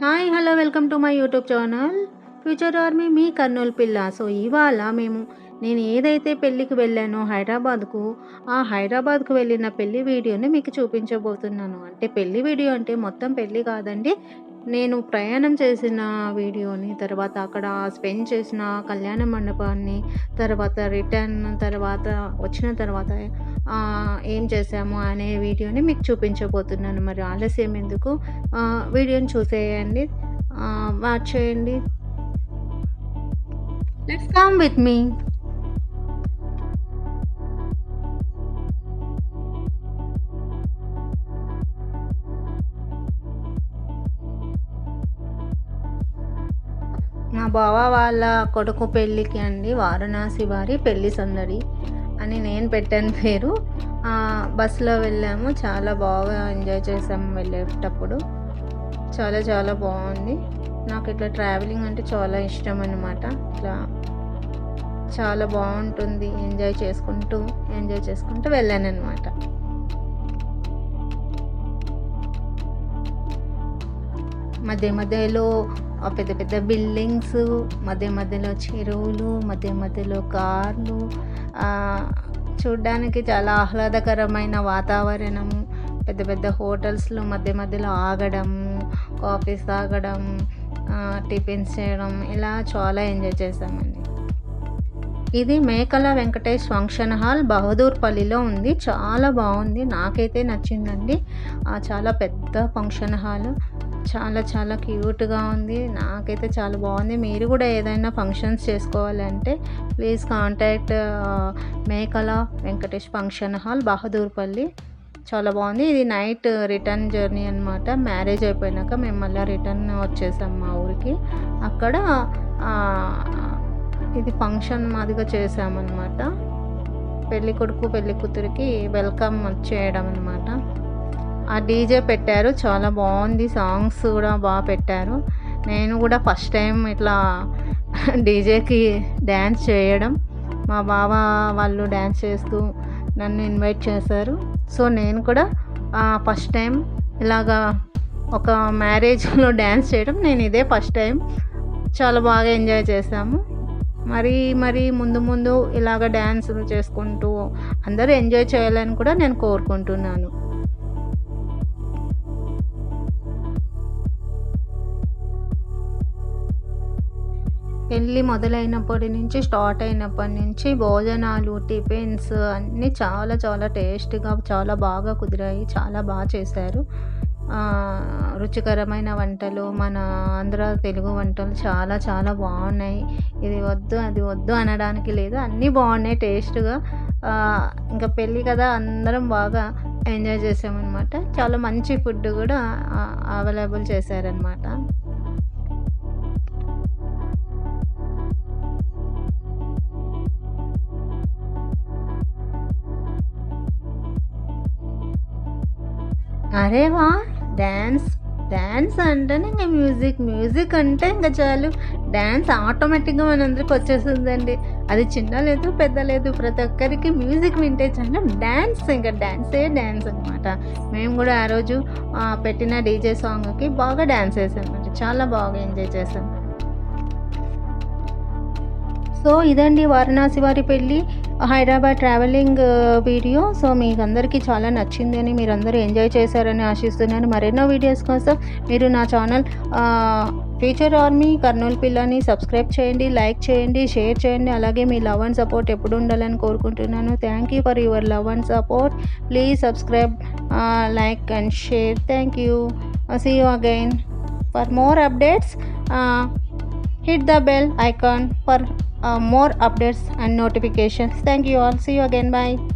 Hi hello welcome to my YouTube channel future army మీ కర్నూలు పిల్ల. So ఇవాళ నేను ఏదైతే పెళ్ళికి వెళ్ళానో హైదరాబాద్కు, ఆ హైదరాబాద్కు వెళ్ళిన పెళ్లి వీడియోని మీకు చూపించబోతున్నాను. అంటే పెళ్లి వీడియో అంటే మొత్తం పెళ్ళి కాదండి, నేను ప్రయాణం చేసిన వీడియోని, తర్వాత అక్కడ స్పెండ్ చేసిన కళ్యాణ మండపాన్ని, తర్వాత రిటర్న్, తర్వాత వచ్చిన తర్వాత ఏం చేశాము అనే వీడియోని మీకు చూపించబోతున్నాను. మరి ఆలస్యం ఎందుకు, వీడియోని చూసేయండి, వాచ్ చేయండి. Let's come with me. మా బావ వాళ్ళ కొడుకు పెళ్ళికి అండి, వారణాసి వారి పెళ్లి సందడి అని నేను పెట్టాను పేరు. బస్సులో వెళ్ళాము, చాలా బాగా ఎంజాయ్ చేసాము వెళ్ళేటప్పుడు. చాలా చాలా బాగుంది. నాకు ఇట్లా ట్రావెలింగ్ అంటే చాలా ఇష్టం అన్నమాట. ఇట్లా చాలా బాగుంటుంది, ఎంజాయ్ చేసుకుంటూ వెళ్ళాను అనమాట. మధ్య మధ్యలో పెద్ద పెద్ద బిల్డింగ్స్, మధ్య మధ్యలో చెరువులు, మధ్య మధ్యలో కార్లు, చూడ్డానికి చాలా ఆహ్లాదకరమైన వాతావరణము. పెద్ద పెద్ద హోటల్స్లో మధ్య మధ్యలో ఆగడం, కాఫీస్ తాగడం, టిఫిన్స్ చేయడం, ఇలా చాలా ఎంజాయ్ చేసామండి. ఇది మేకల వెంకటేష్ ఫంక్షన్ హాల్ బహదూర్పల్లిలో ఉంది. చాలా బాగుంది, నాకైతే నచ్చిందండి. చాలా పెద్ద ఫంక్షన్ హాల్, చాలా చాలా క్యూట్గా ఉంది, నాకైతే చాలా బాగుంది. మీరు కూడా ఏదైనా ఫంక్షన్స్ చేసుకోవాలంటే ప్లీజ్ కాంటాక్ట్ మేకల వెంకటేష్ ఫంక్షన్ హాల్ బహదూర్పల్లి. చాలా బాగుంది. ఇది నైట్ రిటర్న్ జర్నీ అనమాట. మ్యారేజ్ అయిపోయినాక మేము మళ్ళీ రిటర్న్ వచ్చేసాం మా ఊరికి. అక్కడ ఇది ఫంక్షన్ మాదిగా చేసామన్నమాట. పెళ్ళి కొడుకు పెళ్ళి కూతురికి వెల్కమ్ చేయడం అనమాట. ఆ డీజే పెట్టారు, చాలా బాగుంది, సాంగ్స్ కూడా బాగా పెట్టారు. నేను కూడా ఫస్ట్ టైం ఇట్లా డీజేకి డ్యాన్స్ చేయడం, మా బావ వాళ్ళు డ్యాన్స్ చేస్తూ నన్ను ఇన్వైట్ చేశారు. సో నేను కూడా ఫస్ట్ టైం ఇలాగా ఒక మ్యారేజ్లో డ్యాన్స్ చేయడం, నేను ఇదే ఫస్ట్ టైం. చాలా బాగా ఎంజాయ్ చేసాము. మరి ముందు ముందు ఇలాగ డ్యాన్సులు చేసుకుంటూ అందరూ ఎంజాయ్ చేయాలని కూడా నేను కోరుకుంటున్నాను. పెళ్ళి మొదలైనప్పటి నుంచి, స్టార్ట్ అయినప్పటి నుంచి భోజనాలు, టిఫిన్స్ అన్నీ చాలా చాలా టేస్ట్గా చాలా బాగా కుదిరాయి. చాలా బాగా చేశారు. రుచికరమైన వంటలు, మన ఆంధ్ర తెలుగు వంటలు చాలా చాలా బాగున్నాయి. ఇది వద్దు అది వద్దు అనడానికి లేదు, అన్నీ బాగున్నాయి టేస్ట్గా. ఇంకా పెళ్ళి కదా, అందరం బాగా ఎంజాయ్ చేసామన్నమాట. చాలా మంచి ఫుడ్ కూడా అవైలబుల్ చేశారనమాట. అరే వా! డ్యాన్స్ అంటేనే ఇంక మ్యూజిక్ అంటే ఇంక చాలు, డ్యాన్స్ ఆటోమేటిక్గా మనందరికి వచ్చేస్తుందండి. అది చిన్న లేదు పెద్ద లేదు, ప్రతి ఒక్కరికి మ్యూజిక్ వింటే చాలు డ్యాన్స్, ఇంకా డ్యాన్సే డ్యాన్స్ అనమాట. మేము కూడా ఆ రోజు పెట్టిన డీజే సాంగ్కి బాగా డ్యాన్స్ వేసామండి, చాలా బాగా ఎంజాయ్ చేసాం. సో ఇదండి వారణాసి వారి పెళ్ళి హైదరాబాద్ ట్రావెలింగ్ వీడియో. సో మీకు అందరికీ చాలా నచ్చింది అని, మీరందరూ ఎంజాయ్ చేశారని ఆశిస్తున్నాను. మరెన్నో వీడియోస్ కోసం మీరు నా ఛానల్ ఫ్యూచర్ ఆర్మీ కర్నూలు పిల్లని సబ్స్క్రైబ్ చేయండి, లైక్ చేయండి, షేర్ చేయండి. అలాగే మీ లవ్ అండ్ సపోర్ట్ ఎప్పుడు ఉండాలని కోరుకుంటున్నాను. Thank you for your love and support. Please subscribe, like and share. Thank you. See you again. For more updates hit the bell icon for more updates and notifications. Thank you all. See you again. Bye.